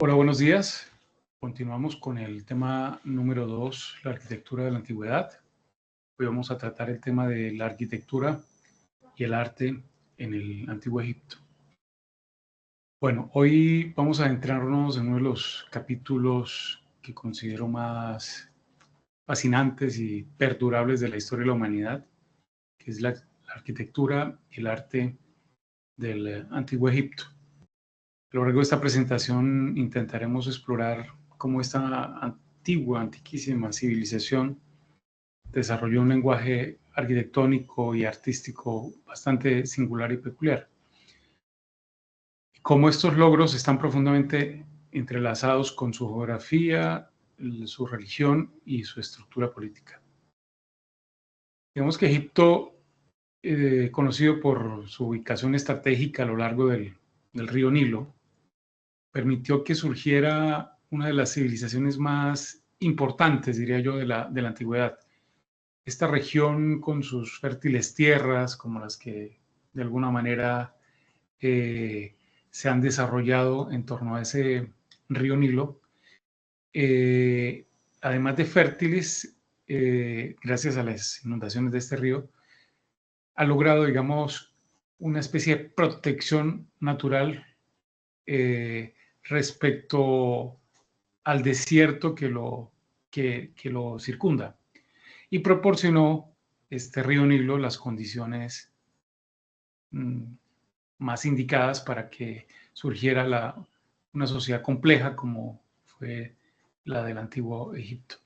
Hola, buenos días. Continuamos con el tema número 2, la arquitectura de la antigüedad. Hoy vamos a tratar el tema de la arquitectura y el arte en el Antiguo Egipto. Bueno, hoy vamos a adentrarnos en uno de los capítulos que considero más fascinantes y perdurables de la historia de la humanidad, que es la arquitectura y el arte del Antiguo Egipto. A lo largo de esta presentación intentaremos explorar cómo esta antigua, antiquísima civilización desarrolló un lenguaje arquitectónico y artístico bastante singular y peculiar. Cómo estos logros están profundamente entrelazados con su geografía, su religión y su estructura política. Digamos que Egipto, conocido por su ubicación estratégica a lo largo del río Nilo, permitió que surgiera una de las civilizaciones más importantes, diría yo, de la antigüedad. Esta región con sus fértiles tierras, como las que de alguna manera se han desarrollado en torno a ese río Nilo, eh, además de fértiles, gracias a las inundaciones de este río, ha logrado, digamos, una especie de protección natural respecto al desierto que lo circunda y proporcionó este río Nilo las condiciones mm, más indicadas para que surgiera una sociedad compleja como fue la del antiguo Egipto,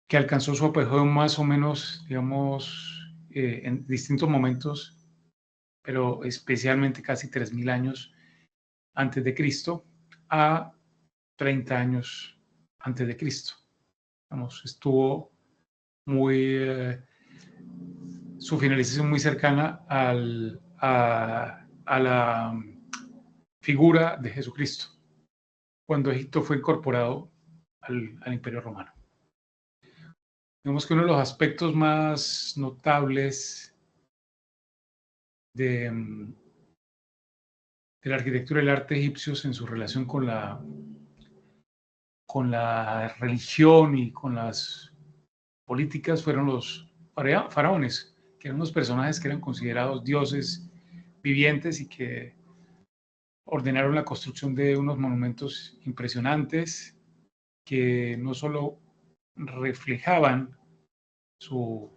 que alcanzó su apogeo más o menos, digamos, en distintos momentos, pero especialmente casi 3.000 años antes de Cristo a 30 años antes de Cristo. Vamos, estuvo muy, su finalización muy cercana a la figura de Jesucristo, cuando Egipto fue incorporado al Imperio Romano. Vemos que uno de los aspectos más notables de, de la arquitectura y el arte egipcios en su relación con la religión y con las políticas fueron los faraones, que eran unos personajes que eran considerados dioses vivientes y que ordenaron la construcción de unos monumentos impresionantes que no solo reflejaban su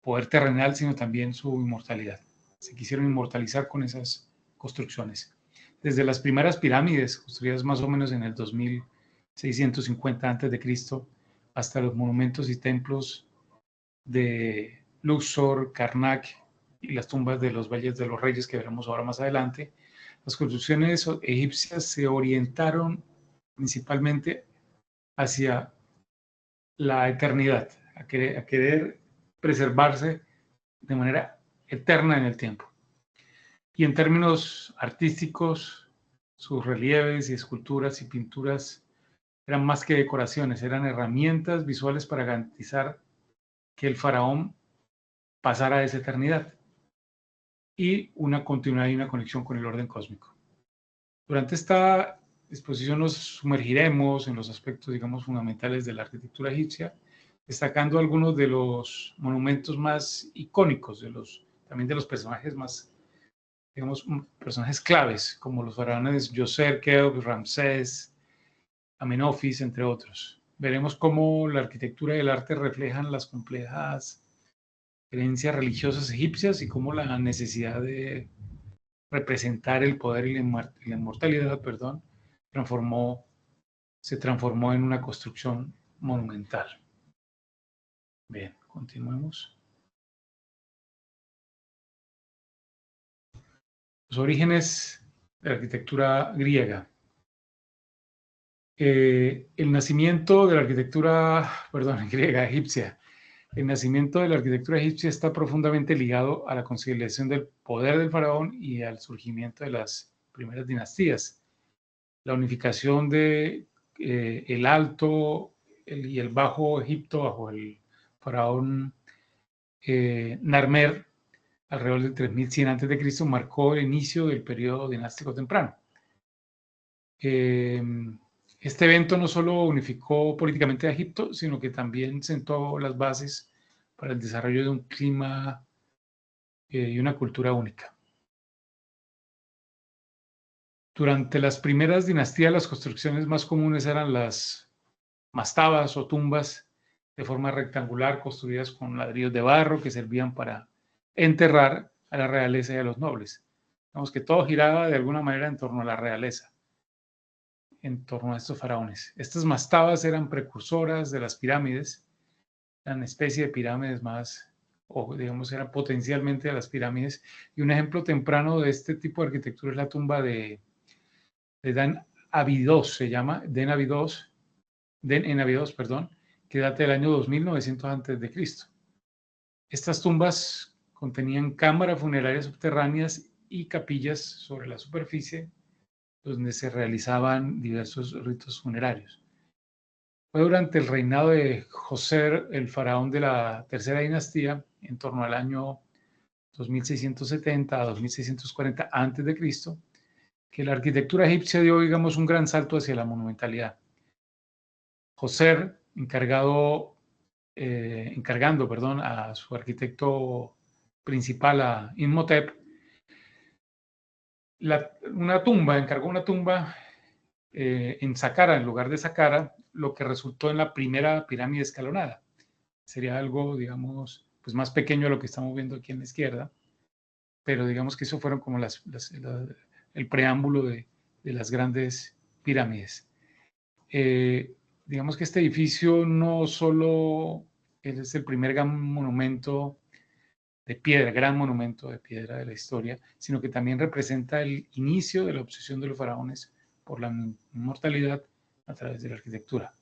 poder terrenal, sino también su inmortalidad. Se quisieron inmortalizar con esas construcciones. Desde las primeras pirámides, construidas más o menos en el 2650 a.C., hasta los monumentos y templos de Luxor, Karnak y las tumbas de los valles de los reyes que veremos ahora más adelante, las construcciones egipcias se orientaron principalmente hacia la eternidad, a querer preservarse de manera eterna en el tiempo. Y en términos artísticos, sus relieves y esculturas y pinturas eran más que decoraciones, eran herramientas visuales para garantizar que el faraón pasara a esa eternidad y una continuidad y una conexión con el orden cósmico. Durante esta exposición nos sumergiremos en los aspectos, digamos, fundamentales de la arquitectura egipcia, destacando algunos de los monumentos más icónicos, también de los personajes más, digamos, personajes claves, como los faraones Djoser, Keops, Ramsés, Amenofis, entre otros. Veremos cómo la arquitectura y el arte reflejan las complejas creencias religiosas egipcias y cómo la necesidad de representar el poder y la inmortalidad, perdón, se transformó en una construcción monumental. Bien, continuemos. Los orígenes de la arquitectura griega. El nacimiento de la arquitectura, perdón, griega, egipcia. El nacimiento de la arquitectura egipcia está profundamente ligado a la consolidación del poder del faraón y al surgimiento de las primeras dinastías. La unificación de el Alto y el Bajo Egipto bajo el faraón Narmer alrededor del 3100 a.C. marcó el inicio del periodo dinástico temprano. Este evento no solo unificó políticamente a Egipto, sino que también sentó las bases para el desarrollo de un clima y una cultura única. Durante las primeras dinastías, las construcciones más comunes eran las mastabas o tumbas de forma rectangular construidas con ladrillos de barro que servían para enterrar a la realeza y a los nobles. Digamos que todo giraba de alguna manera en torno a la realeza, en torno a estos faraones. Estas mastabas eran precursoras de las pirámides, eran especie de pirámides más, o digamos, eran potencialmente las pirámides. Y un ejemplo temprano de este tipo de arquitectura es la tumba de Dan Abidos, se llama, Den en Abidos, perdón, que data del año 2900 a.C. Estas tumbas contenían cámaras funerarias subterráneas y capillas sobre la superficie donde se realizaban diversos ritos funerarios. Fue durante el reinado de José, el faraón de la tercera dinastía, en torno al año 2670 a 2640 a.C., que la arquitectura egipcia dio, digamos, un gran salto hacia la monumentalidad. José, encargando a su arquitecto principal, a Imhotep, encargó una tumba en Saqqara, en lugar de Saqqara, lo que resultó en la primera pirámide escalonada. Sería algo, digamos, pues más pequeño de lo que estamos viendo aquí en la izquierda, pero digamos que eso fueron como el preámbulo de las grandes pirámides. Digamos que este edificio no solo es el primer gran monumento de piedra de la historia, sino que también representa el inicio de la obsesión de los faraones por la inmortalidad a través de la arquitectura.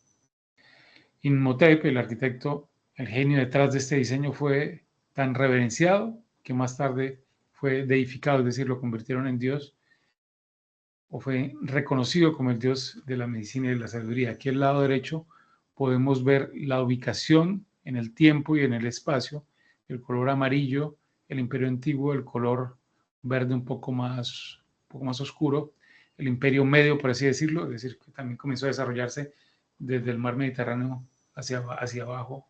Imhotep, el arquitecto, el genio detrás de este diseño, fue tan reverenciado que más tarde fue deificado, es decir, lo convirtieron en Dios, o fue reconocido como el Dios de la medicina y de la sabiduría. Aquí al lado derecho podemos ver la ubicación en el tiempo y en el espacio, el color amarillo, el imperio antiguo, el color verde un poco más oscuro, el imperio medio, por así decirlo, es decir, que también comenzó a desarrollarse desde el mar Mediterráneo hacia abajo,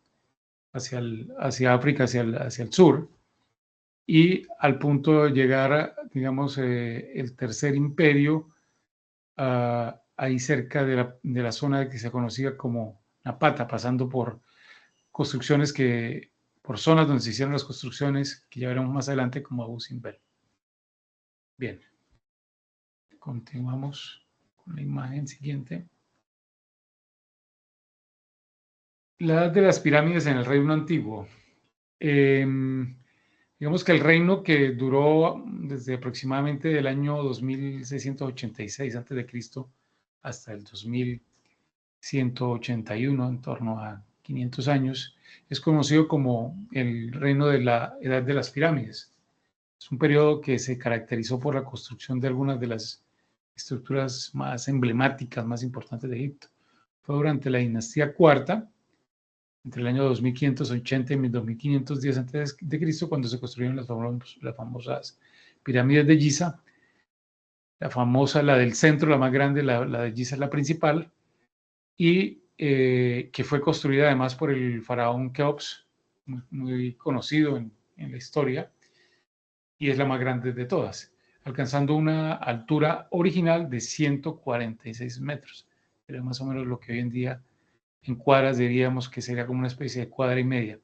hacia África, hacia el sur, y al punto de llegar, digamos, el tercer imperio, ahí cerca de la zona que se conocía como Napata, pasando por construcciones por zonas donde se hicieron las construcciones que ya veremos más adelante como Abu Simbel. Bien, continuamos con la imagen siguiente. La edad de las pirámides en el reino antiguo. Digamos que el reino que duró desde aproximadamente el año 2686 a.C. hasta el 2181, en torno a 500 años, es conocido como el reino de la Edad de las Pirámides. Es un periodo que se caracterizó por la construcción de algunas de las estructuras más emblemáticas, más importantes de Egipto. Fue durante la dinastía cuarta, entre el año 2580 y 2510 a.C., cuando se construyeron las famosas pirámides de Giza. La del centro, la más grande, la de Giza es la principal, y que fue construida además por el faraón Keops, muy conocido en la historia, y es la más grande de todas, alcanzando una altura original de 146 metros. Era más o menos lo que hoy en día en cuadras diríamos que sería como una especie de cuadra y media,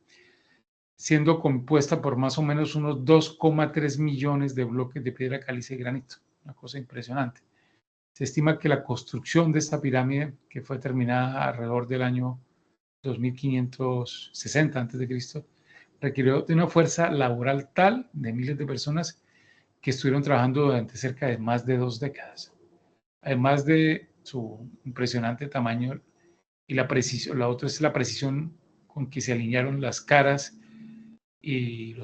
siendo compuesta por más o menos unos 2,3 millones de bloques de piedra caliza y granito. Una cosa impresionante. Se estima que la construcción de esta pirámide, que fue terminada alrededor del año 2560 a.C., requirió de una fuerza laboral tal de miles de personas que estuvieron trabajando durante cerca de más de 2 décadas. Además de su impresionante tamaño y la precisión, la otra es la precisión con que se alinearon las caras y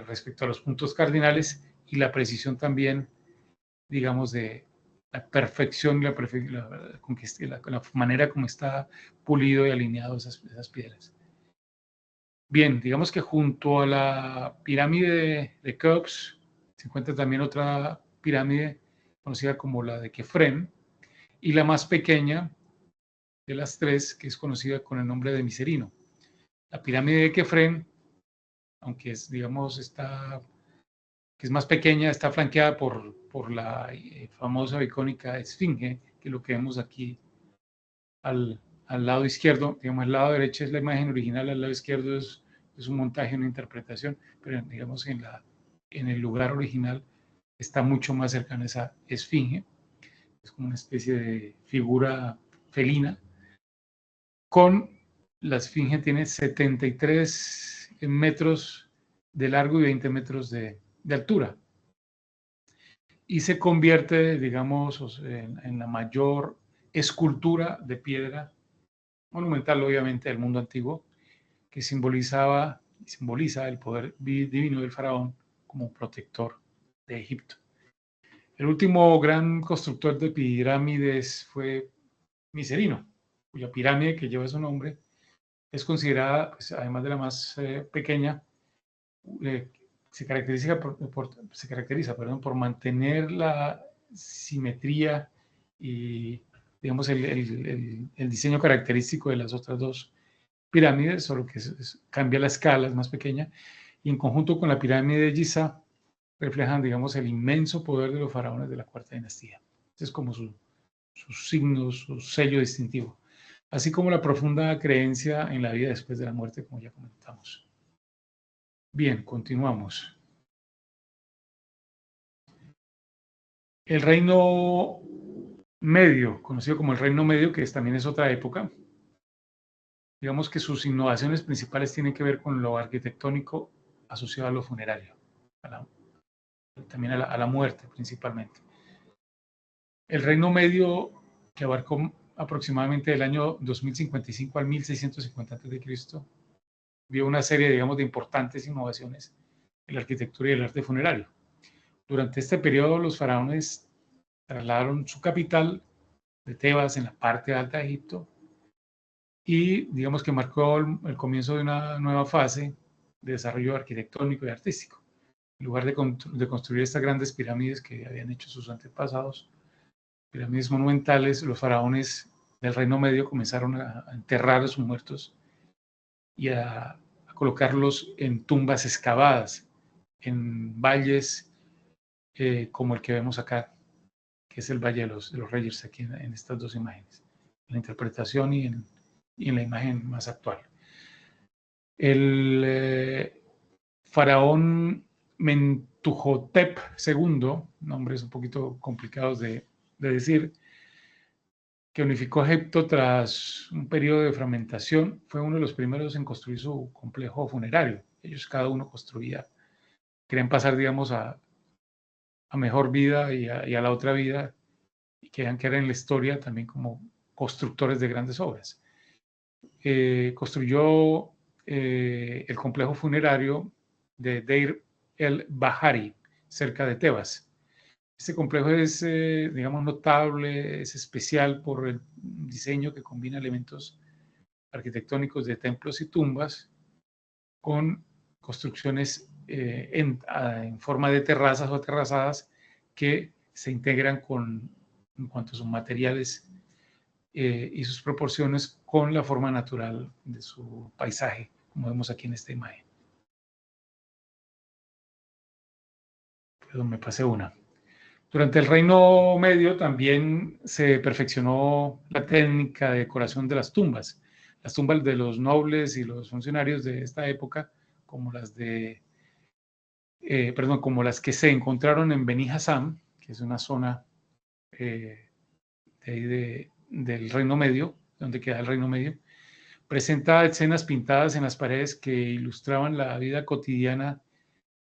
respecto a los puntos cardinales, y la precisión también, digamos, de la perfección y la manera como está pulido y alineado esas piedras. Bien, digamos que junto a la pirámide de Keops se encuentra también otra pirámide conocida como la de Kefren, y la más pequeña de las tres, que es conocida con el nombre de Micerino. La pirámide de Kefren, aunque es, digamos, que es más pequeña, está flanqueada por la famosa o icónica Esfinge, que es lo que vemos aquí al lado izquierdo. Digamos, el lado derecho es la imagen original, al lado izquierdo es un montaje, una interpretación, pero digamos en el lugar original está mucho más cercana a esa Esfinge. Es como una especie de figura felina. La Esfinge tiene 73 metros de largo y 20 metros de altura. Y se convierte, digamos, en la mayor escultura de piedra monumental, obviamente, del mundo antiguo, que simboliza el poder divino del faraón como protector de Egipto. El último gran constructor de pirámides fue Micerino, cuya pirámide que lleva su nombre es considerada, pues, además de la más pequeña, se caracteriza por mantener la simetría y, digamos, el diseño característico de las otras dos pirámides, solo que cambia la escala, es más pequeña, y en conjunto con la pirámide de Giza reflejan, digamos, el inmenso poder de los faraones de la cuarta dinastía. Ese es como su signo, su sello distintivo, así como la profunda creencia en la vida después de la muerte, como ya comentamos. Bien, continuamos. El Reino Medio, conocido como el Reino Medio, que también es otra época, digamos que sus innovaciones principales tienen que ver con lo arquitectónico asociado a lo funerario, también a la muerte principalmente. El Reino Medio, que abarcó aproximadamente del año 2055 al 1650 a.C., vio una serie, digamos, de importantes innovaciones en la arquitectura y el arte funerario. Durante este periodo, los faraones trasladaron su capital de Tebas en la parte alta de Egipto y, digamos, que marcó el comienzo de una nueva fase de desarrollo arquitectónico y artístico. En lugar de construir estas grandes pirámides que habían hecho sus antepasados, pirámides monumentales, los faraones del Reino Medio comenzaron a enterrar a sus muertos y a colocarlos en tumbas excavadas, en valles como el que vemos acá, que es el Valle de los Reyes, aquí en estas dos imágenes, en la interpretación y en la imagen más actual. El faraón Mentuhotep II, nombres un poquito complicados de decir, que unificó Egipto tras un periodo de fragmentación, fue uno de los primeros en construir su complejo funerario. Ellos cada uno construía, querían pasar, digamos, a mejor vida y a la otra vida, y querían quedar en la historia también como constructores de grandes obras. Construyó el complejo funerario de Deir el-Bahari, cerca de Tebas. Este complejo es, digamos, notable, es especial por el diseño que combina elementos arquitectónicos de templos y tumbas con construcciones en forma de terrazas o aterrazadas que se integran en cuanto a sus materiales y sus proporciones con la forma natural de su paisaje, como vemos aquí en esta imagen. Perdón, me pasé una. Durante el Reino Medio también se perfeccionó la técnica de decoración de las tumbas. Las tumbas de los nobles y los funcionarios de esta época, como las como las que se encontraron en Beni Hassam, que es una zona del Reino Medio, donde queda el Reino Medio, presenta escenas pintadas en las paredes que ilustraban la vida cotidiana.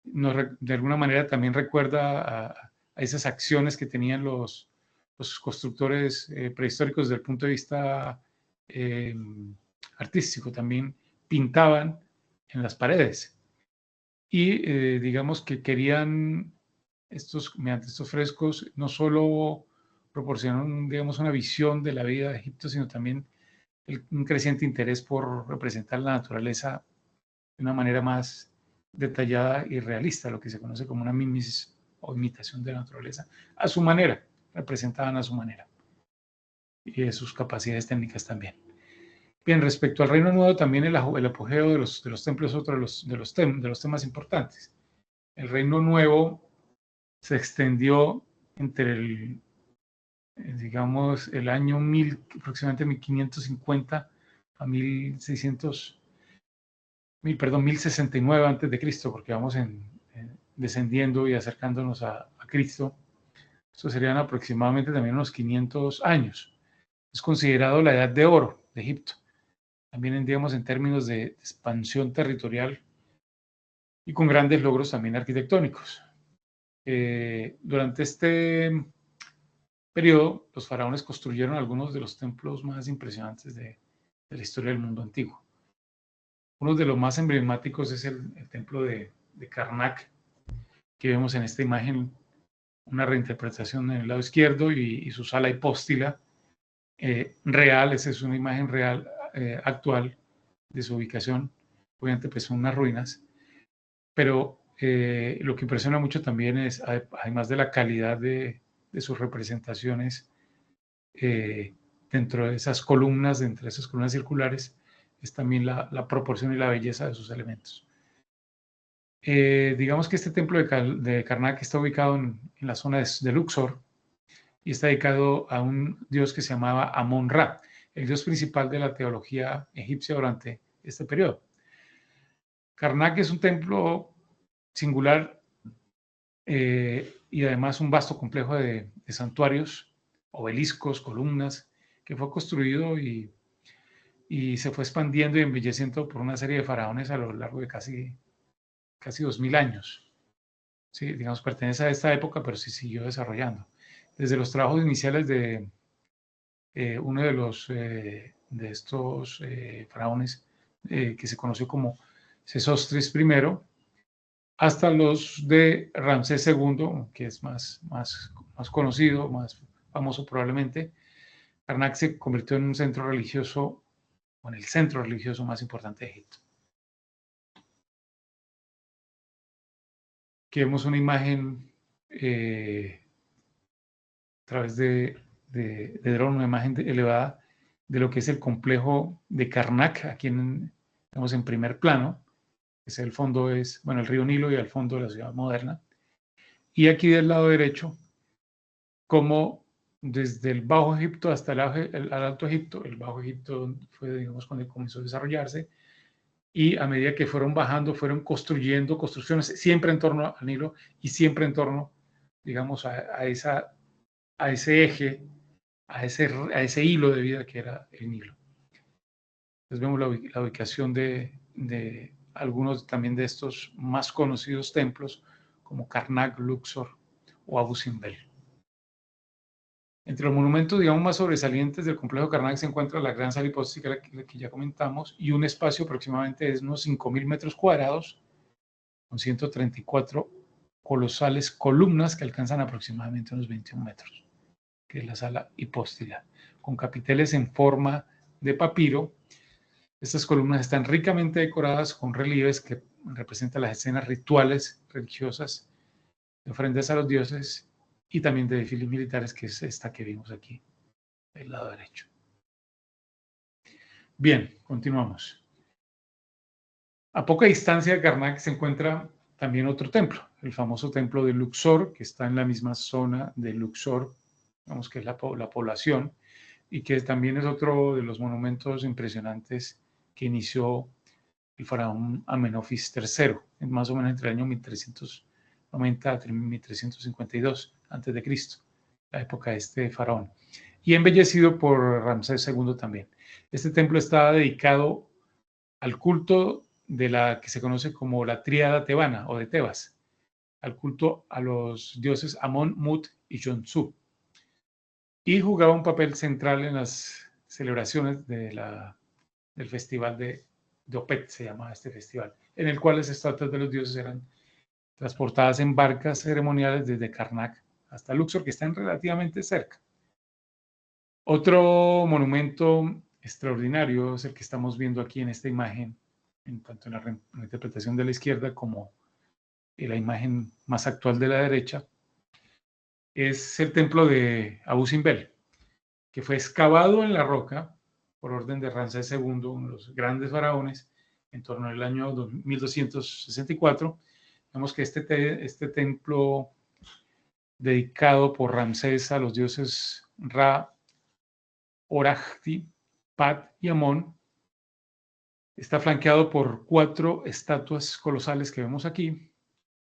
De alguna manera también recuerda a esas acciones que tenían los constructores prehistóricos desde el punto de vista artístico. También pintaban en las paredes y digamos que querían mediante estos frescos no solo proporcionar digamos, una visión de la vida de Egipto, sino también un creciente interés por representar la naturaleza de una manera más detallada y realista, lo que se conoce como una mimesis o imitación de la naturaleza, a su manera, representaban a su manera. y de sus capacidades técnicas también. Bien, respecto al Reino Nuevo, también el apogeo de los templos es otro de los temas importantes. El Reino Nuevo se extendió entre digamos, el año aproximadamente 1550 a 1069 antes de Cristo, porque vamos descendiendo y acercándonos a Cristo. Esto serían aproximadamente también unos 500 años. Es considerado la edad de oro de Egipto. También, digamos, en términos de expansión territorial y con grandes logros también arquitectónicos. Durante este periodo, los faraones construyeron algunos de los templos más impresionantes de la historia del mundo antiguo. Uno de los más emblemáticos es el templo de Karnak, que vemos en esta imagen, una reinterpretación en el lado izquierdo y su sala hipóstila real. Esa es una imagen real actual de su ubicación. Obviamente pues son unas ruinas, pero lo que impresiona mucho también es, además de la calidad de sus representaciones dentro de esas columnas circulares, es también la proporción y la belleza de sus elementos. Digamos que este templo de Karnak está ubicado en la zona de Luxor y está dedicado a un dios que se llamaba Amon-Ra, el dios principal de la teología egipcia durante este periodo. Karnak es un templo singular y además un vasto complejo de santuarios, obeliscos, columnas, que fue construido y se fue expandiendo y embelleciendo por una serie de faraones a lo largo de casi 2000 años. Sí, digamos, pertenece a esta época, pero sí siguió desarrollando. Desde los trabajos iniciales de uno de estos faraones que se conoció como Sesostris I, hasta los de Ramsés II, que es más conocido, más famoso probablemente. Karnak se convirtió en un centro religioso, o en el centro religioso más importante de Egipto. Aquí vemos una imagen a través de dron, una imagen elevada de lo que es el complejo de Karnak, aquí estamos en primer plano. El fondo es, bueno, el río Nilo y al fondo de la ciudad moderna. Y aquí del lado derecho, como desde el Bajo Egipto hasta el Alto Egipto, el Bajo Egipto fue, digamos, cuando comenzó a desarrollarse, y a medida que fueron bajando, fueron construyendo construcciones siempre en torno al Nilo y siempre en torno, digamos, a ese eje, a ese hilo de vida que era el Nilo. Entonces vemos la ubicación de algunos también de estos más conocidos templos, como Karnak, Luxor o Abu Simbel. Entre los monumentos, digamos, más sobresalientes del complejo de Karnak se encuentra la gran sala hipóstica que ya comentamos, y un espacio aproximadamente de unos 5.000 metros cuadrados, con 134 colosales columnas que alcanzan aproximadamente unos 21 metros, que es la sala hipóstila, con capiteles en forma de papiro. Estas columnas están ricamente decoradas con relieves que representan las escenas rituales religiosas de ofrendas a los dioses y también de desfiles militares, que es esta que vimos aquí, del lado derecho. Bien, continuamos. A poca distancia de Karnak se encuentra también otro templo, el famoso templo de Luxor, que está en la misma zona de Luxor, digamos que es la población, y que también es otro de los monumentos impresionantes que inició el faraón Amenofis III, más o menos entre el año 1390 a 1352 a.C., la época de este faraón, y embellecido por Ramsés II también. Este templo está dedicado al culto de la que se conoce como la tríada tebana o de Tebas, al culto a los dioses Amón, Mut y Yonsu, y jugaba un papel central en las celebraciones del festival de Opet, se llamaba este festival, en el cual las estatuas de los dioses eran transportadas en barcas ceremoniales desde Karnak hasta Luxor, que están relativamente cerca. Otro monumento extraordinario es el que estamos viendo aquí en esta imagen, tanto en la interpretación de la izquierda como en la imagen más actual de la derecha, es el templo de Abu Simbel. que fue excavado en la roca por orden de Ramsés II, uno de los grandes faraones, en torno al año 1264. Vemos que este templo dedicado por Ramsés a los dioses Ra, Orajti, Pat y Amón, está flanqueado por 4 estatuas colosales que vemos aquí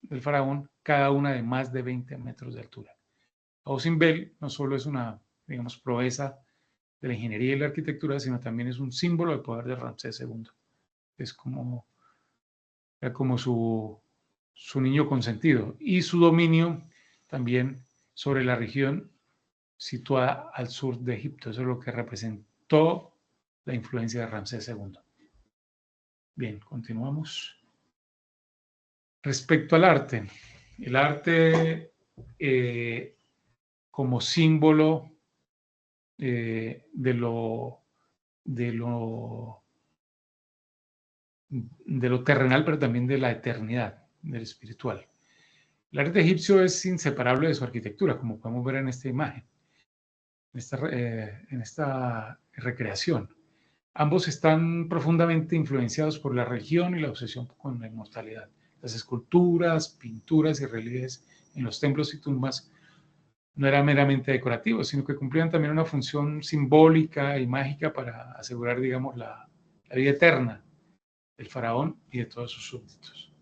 del faraón, cada una de más de 20 metros de altura. Ausimbel no solo es una, digamos, proeza de la ingeniería y la arquitectura, sino también es un símbolo del poder de Ramsés II. Es como su niño consentido y su dominio también sobre la región situada al sur de Egipto. Eso es lo que representó la influencia de Ramsés II. Bien, continuamos. Respecto al arte, el arte como símbolo de lo terrenal, pero también de la eternidad, del espiritual. El arte egipcio es inseparable de su arquitectura, como podemos ver en esta imagen, en esta recreación. Ambos están profundamente influenciados por la religión y la obsesión con la inmortalidad. Las esculturas, pinturas y relieves en los templos y tumbas no eran meramente decorativos, sino que cumplían también una función simbólica y mágica para asegurar, digamos, la vida eterna del faraón y de todos sus súbditos.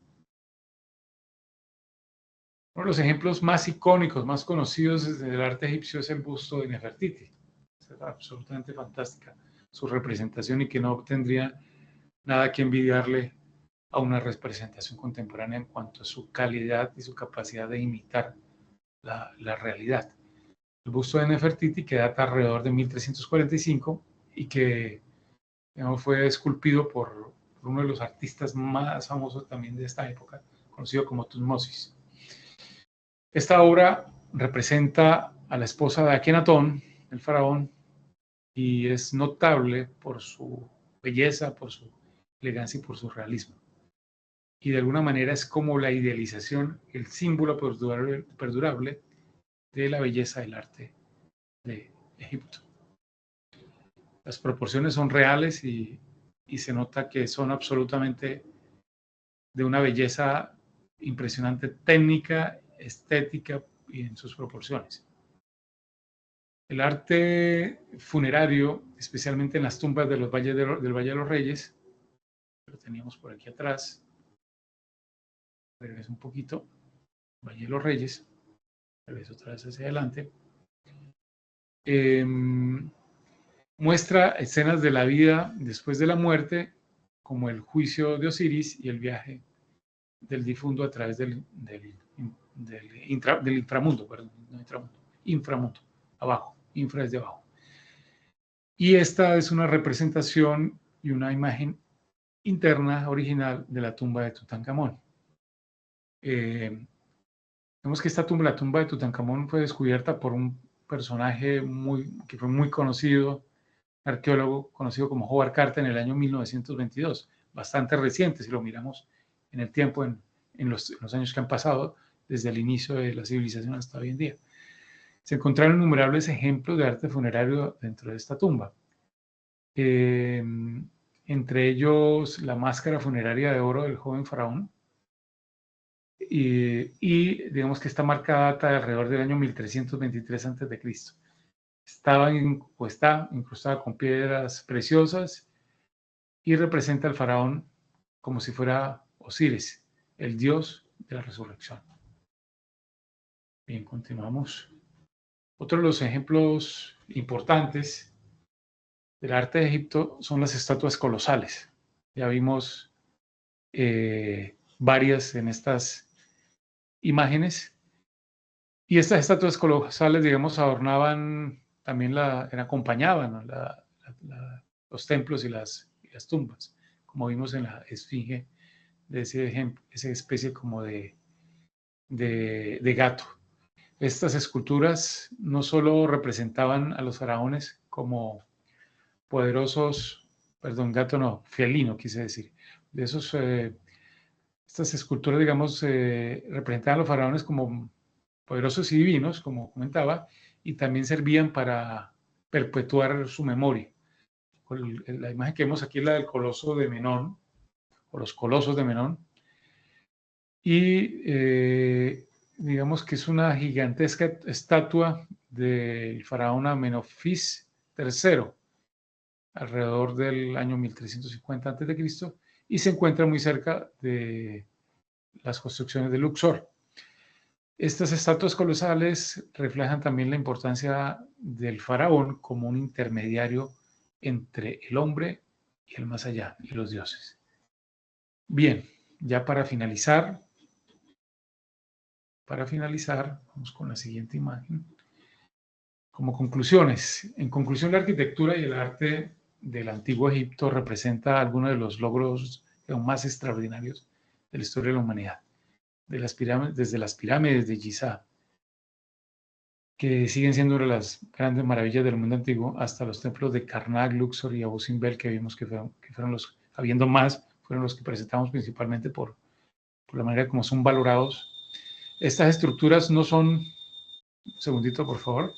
Uno de los ejemplos más icónicos, más conocidos del arte egipcio es el busto de Nefertiti. Es absolutamente fantástica su representación y que no tendría nada que envidiarle a una representación contemporánea en cuanto a su calidad y su capacidad de imitar la realidad. El busto de Nefertiti, que data alrededor de 1345 y que, digamos, fue esculpido por uno de los artistas más famosos también de esta época, conocido como Tutmosis. Esta obra representa a la esposa de Akenatón, el faraón, y es notable por su belleza, por su elegancia y por su realismo. Y de alguna manera es como la idealización, el símbolo perdurable de la belleza del arte de Egipto. Las proporciones son reales y se nota que son absolutamente de una belleza impresionante, técnica, estética y en sus proporciones. El arte funerario, especialmente en las tumbas de los del Valle de los Reyes, lo teníamos por aquí atrás, regreso un poquito, Valle de los Reyes, regreso otra vez hacia adelante, muestra escenas de la vida después de la muerte, como el juicio de Osiris y el viaje del difunto a través del inframundo, perdón, no inframundo, abajo, infra es de abajo. Y esta es una representación y una imagen interna original de la tumba de Tutankamón. Vemos que esta tumba, la tumba de Tutankamón, fue descubierta por un personaje que fue muy conocido, arqueólogo conocido como Howard Carter, en el año 1922, bastante reciente si lo miramos en el tiempo, en los años que han pasado desde el inicio de la civilización hasta hoy en día. Se encontraron innumerables ejemplos de arte funerario dentro de esta tumba. Entre ellos la máscara funeraria de oro del joven faraón, y digamos que esta marca data de alrededor del año 1323 a.C. Está incrustada con piedras preciosas y representa al faraón como si fuera Osiris, el dios de la resurrección. Bien, continuamos. Otro de los ejemplos importantes del arte de Egipto son las estatuas colosales. Ya vimos varias en estas imágenes. Y estas estatuas colosales, digamos, adornaban también acompañaban, ¿no?, los templos y las tumbas, como vimos en la esfinge de esa especie como de gato. Estas esculturas no solo representaban a los faraones como poderosos, perdón, gato no, felino quise decir, de estas esculturas, digamos, representaban a los faraones como poderosos y divinos, como comentaba, y también servían para perpetuar su memoria. La imagen que vemos aquí es la del coloso de Menón, o los colosos de Menón, y digamos que es una gigantesca estatua del faraón Amenofis III, alrededor del año 1350 a.C., y se encuentra muy cerca de las construcciones de Luxor. Estas estatuas colosales reflejan también la importancia del faraón como un intermediario entre el hombre y el más allá, y los dioses. Bien, ya para finalizar, vamos con la siguiente imagen. Como conclusiones, en conclusión, la arquitectura y el arte del antiguo Egipto representa algunos de los logros más extraordinarios de la historia de la humanidad, desde las pirámides de Giza, que siguen siendo una de las grandes maravillas del mundo antiguo, hasta los templos de Karnak, Luxor y Abu Simbel, que vimos que fueron los, habiendo más, fueron los que presentamos principalmente por la manera como son valorados. Estas estructuras no son, un segundito por favor.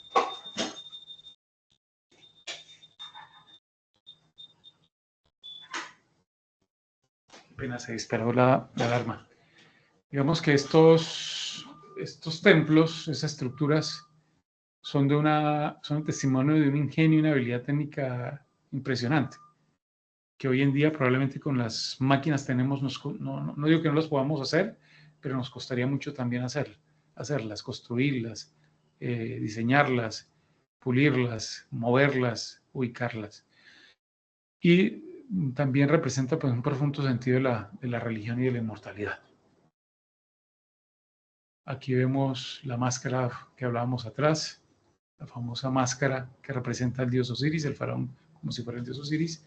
Apenas se disparó la alarma. Digamos que estos templos, esas estructuras, son un testimonio de un ingenio y una habilidad técnica impresionante, que hoy en día probablemente con las máquinas tenemos, no digo que no las podamos hacer, pero nos costaría mucho también hacerlas, construirlas, diseñarlas, pulirlas, moverlas, ubicarlas. Y también representa pues, un profundo sentido de la religión y de la inmortalidad. Aquí vemos la máscara que hablábamos atrás, la famosa máscara que representa al dios Osiris, el faraón como si fuera el dios Osiris.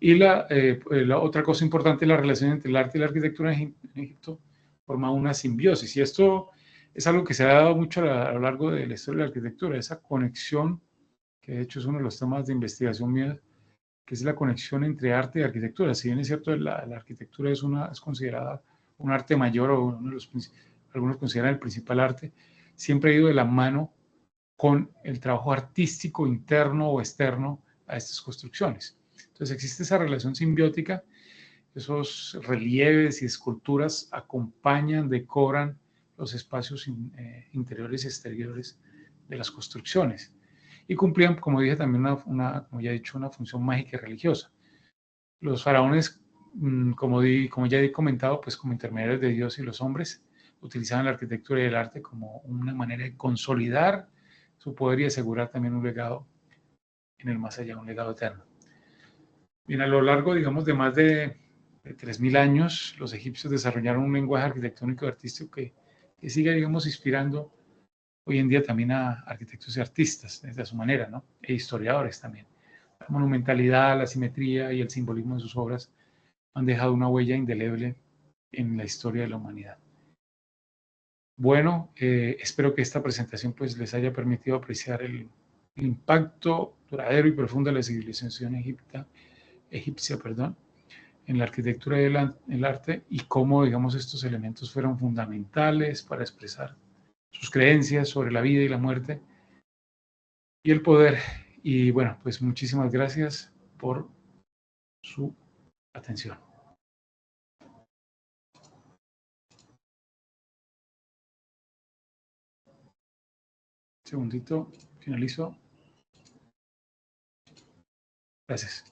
Y la otra cosa importante es la relación entre el arte y la arquitectura en Egipto forma una simbiosis. Y esto es algo que se ha dado mucho a lo largo de la historia de la arquitectura, esa conexión, que de hecho es uno de los temas de investigación mía, que es la conexión entre arte y arquitectura. Si bien es cierto, la arquitectura es considerada un arte mayor o uno de los algunos consideran el principal arte, siempre ha ido de la mano con el trabajo artístico interno o externo a estas construcciones. Entonces existe esa relación simbiótica, esos relieves y esculturas acompañan, decoran los espacios interiores y exteriores de las construcciones y cumplían, como dije, también como ya he dicho, una función mágica y religiosa. Los faraones, como ya he comentado, pues como intermediarios de Dios y los hombres, utilizaban la arquitectura y el arte como una manera de consolidar su poder y asegurar también un legado en el más allá, un legado eterno. Bien, a lo largo, digamos, de más de 3.000 años, los egipcios desarrollaron un lenguaje arquitectónico y artístico que sigue, digamos, inspirando hoy en día también a arquitectos y artistas, desde su manera, ¿no? E historiadores también. La monumentalidad, la simetría y el simbolismo de sus obras han dejado una huella indeleble en la historia de la humanidad. Bueno, espero que esta presentación pues, les haya permitido apreciar el impacto duradero y profundo de la civilización egipcia, en la arquitectura y el arte y cómo, digamos, estos elementos fueron fundamentales para expresar sus creencias sobre la vida y la muerte y el poder. Y bueno, pues muchísimas gracias por su atención. Segundito, finalizo. Gracias.